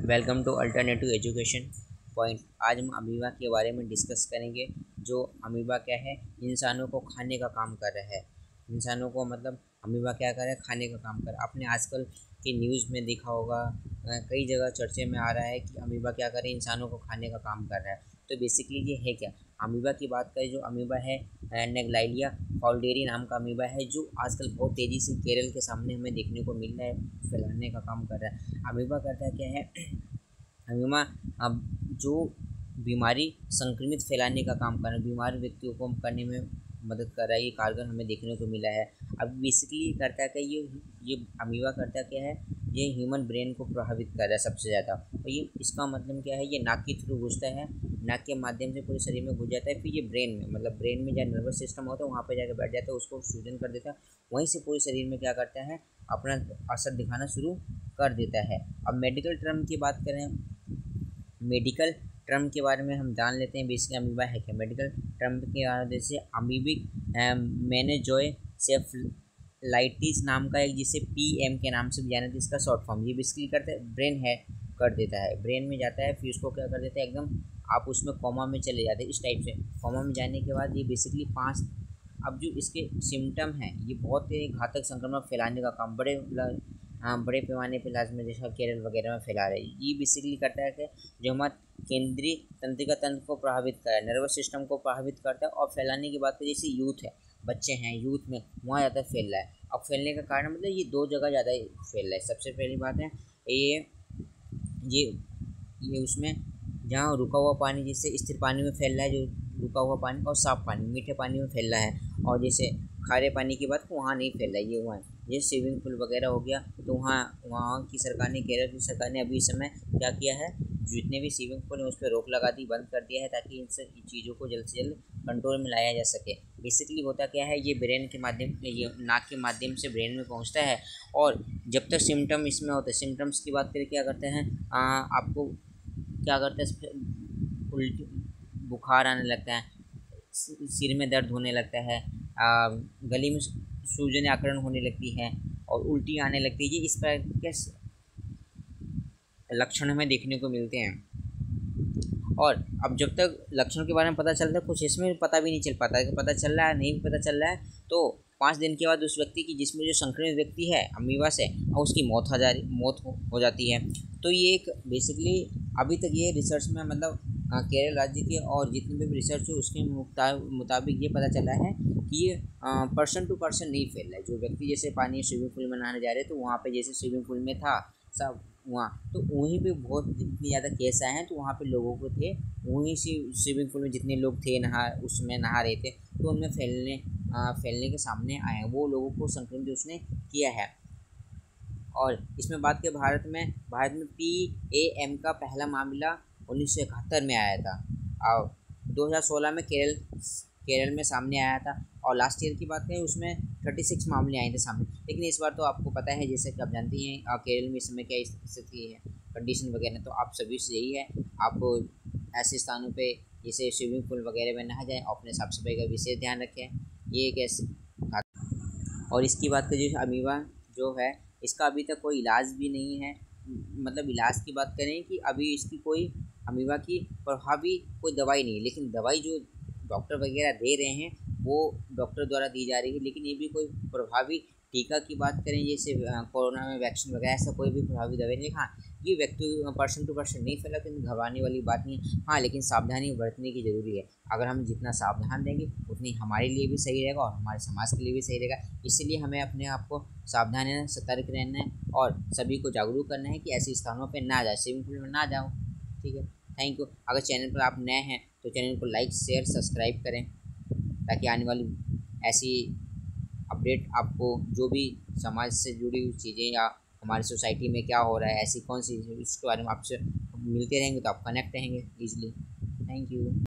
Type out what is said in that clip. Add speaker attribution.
Speaker 1: Welcome to alternative education point. आज हम amoeba के बारे में डिस्कस करेंगे। जो अमीबा क्या है, इंसानों को खाने का काम कर रहा है। इंसानों को मतलब अमीबा क्या कर रहा है, खाने का काम कर रहा है। आपने आजकल की न्यूज़ में देखा होगा, कई जगह चर्चे में आ रहा है कि अमीबा क्या कर रहा है, इंसानों को खाने का काम कर रहा है। तो बेसिकली ये है क्या, अमीबा की बात करें, जो अमीबा है नेग्लाइलिया फाउल्डेरी नाम का अमीबा है, जो आजकल बहुत तेज़ी से केरल के सामने हमें देखने को मिल रहा है, फैलाने का काम कर रहा है। अमीबा करता क्या है, अमीबा अब जो बीमारी संक्रमित फैलाने का काम कर रहा है, बीमार व्यक्तियों को करने में मदद कर रहा है, ये कारगर हमें देखने को मिला है। अब बेसिकली करता है कि ये अमीबा करता क्या है, ये ह्यूमन ब्रेन को प्रभावित कर रहा है सबसे ज़्यादा। और ये इसका मतलब क्या है, ये नाक के थ्रू घुसता है, नाक के माध्यम से पूरे शरीर में घुस जाता है, फिर ये ब्रेन में मतलब ब्रेन में जहाँ नर्वस सिस्टम होता है वहाँ पर जाकर बैठ जाता है, उसको सूजन कर देता है, वहीं से पूरे शरीर में क्या करता है, अपना असर दिखाना शुरू कर देता है। अब मेडिकल टर्म की बात करें, मेडिकल टर्म के बारे में हम जान लेते हैं। बेसिकली अमीबा है क्या, मेडिकल टर्म के जैसे अमीबिक मेनिंजाइसेफलाइटिस नाम का एक, जिसे पीएम के नाम से भी जाना जाता है, इसका शॉर्ट फॉर्म। ये बेसिकली करता है, ब्रेन है कर देता है, ब्रेन में जाता है, फिर उसको क्या कर देता है, एकदम आप उसमें कोमा में चले जाते हैं। इस टाइप से कोमा में जाने के बाद ये बेसिकली 5, अब जो इसके सिम्टम हैं, ये बहुत ही घातक संक्रमण फैलाने का काम बड़े पैमाने पर इलाज में, जैसा केरल वगैरह में फैला रही है। ये बेसिकली करता है कि जो हमारा केंद्रीय तंत्रिका तंत्र को प्रभावित करता है, नर्वस सिस्टम को प्रभावित करता है। और फैलाने की बात करें, जैसे यूथ है, बच्चे हैं, यूथ में वहाँ ज़्यादा फैल रहा है। अब फैलने का कारण मतलब ये 2 जगह ज़्यादा फैल रहा है। सबसे पहली बात है ये ये उसमें जहाँ रुका हुआ पानी, जिससे स्थिर पानी में फैल रहा है, जो रुका हुआ पानी, और साफ पानी मीठे पानी में फैल रहा है। और जैसे खारे पानी की बात, वहाँ नहीं फैल रहा है, ये वहाँ ये स्विमिंग पूल वगैरह हो गया। तो वहाँ की सरकार ने, केरल की सरकार ने अभी इस समय क्या किया है, जितने भी स्विमिंग पूल हैं उस पर रोक लगा दी, बंद कर दिया है, ताकि इन चीज़ों को जल्द से जल्द कंट्रोल में लाया जा सके। बेसिकली होता क्या है, ये ब्रेन के माध्यम, ये नाक के माध्यम से ब्रेन में पहुंचता है। और जब तक सिम्टम इसमें होते हैं, सिम्टम्स की बात करें, क्या करते हैं, आपको क्या करते हैं, उल्टी, बुखार आने लगता है, सिर में दर्द होने लगता है, गले में सूजन आकरण होने लगती है, और उल्टी आने लगती है। ये इस पर के लक्षण हमें देखने को मिलते हैं। और अब जब तक लक्षण के बारे में पता चलता है, कुछ इसमें पता भी नहीं चल पाता है, पता चल रहा है नहीं पता चल रहा है, तो 5 दिन के बाद उस व्यक्ति की, जिसमें जो संक्रमित व्यक्ति है अमीबा से, और उसकी मौत हो जाती है। तो ये एक बेसिकली अभी तक ये रिसर्च में मतलब केरल राज्य के और जितने भी रिसर्च हो उसके मुताबिक ये पता चला है कि ये पर्सन टू पर्सन नहीं फैल रहा है। जो व्यक्ति जैसे पानी स्विमिंग पूल में नहाने जा रहे, तो वहाँ पे जैसे स्विमिंग पूल में था सब, वहाँ तो वहीं पे बहुत जितनी ज़्यादा केस आए हैं, तो वहाँ पे लोगों को थे, वहीं से स्विमिंग पूल में जितने लोग थे उसमें नहा रहे थे, तो उनमें फैलने के सामने आए हैं, वो लोगों को संक्रमित उसने किया है। और इसमें बात करें भारत में PAM का पहला मामला 1971 में आया था, और 2016 में केरल में सामने आया था। और लास्ट ईयर की बात करें, उसमें 36 मामले आए थे सामने। लेकिन इस बार तो आपको पता है, जैसे कि आप जानती हैं केरल में इस समय क्या स्थिति है, कंडीशन वगैरह, तो आप सभी से यही है, आप ऐसे स्थानों पे जैसे स्विमिंग पूल वगैरह में नहा जाएं, अपने साफ सफाई का विशेष ध्यान रखें। ये एक ऐसी, और इसकी बात करें, जो अमीबा जो है, इसका अभी तक कोई इलाज भी नहीं है। मतलब इलाज की बात करें कि अभी इसकी कोई अमीबा की प्रभावी कोई दवाई नहीं है, लेकिन दवाई जो डॉक्टर वगैरह दे रहे हैं वो डॉक्टर द्वारा दी जा रही है, लेकिन ये भी कोई प्रभावी, टीका की बात करें जैसे कोरोना में वैक्सीन वगैरह, ऐसा कोई भी प्रभावी दवाई नहीं। हाँ, ये व्यक्ति पर्सन टू पर्सन नहीं फैला, तो घबराने वाली बात नहीं है। हाँ, लेकिन सावधानी बरतने की ज़रूरी है। अगर हम जितना सावधान रहेंगे उतनी हमारे लिए भी सही रहेगा और हमारे समाज के लिए भी सही रहेगा। इसलिए हमें अपने आप को सावधान रहना, सतर्क रहना है, और सभी को जागरूक करना है कि ऐसे स्थानों पर ना जाए, स्विमिंग पूल में ना जाओ। ठीक है, थैंक यू। अगर चैनल पर आप नए हैं तो चैनल को लाइक शेयर सब्सक्राइब करें, ताकि आने वाली ऐसी अपडेट आपको, जो भी समाज से जुड़ी हुई चीज़ें या हमारी सोसाइटी में क्या हो रहा है, ऐसी कौन सी, इसके बारे में आपसे मिलते रहेंगे, तो आप कनेक्ट रहेंगे ईजिली। Thank you.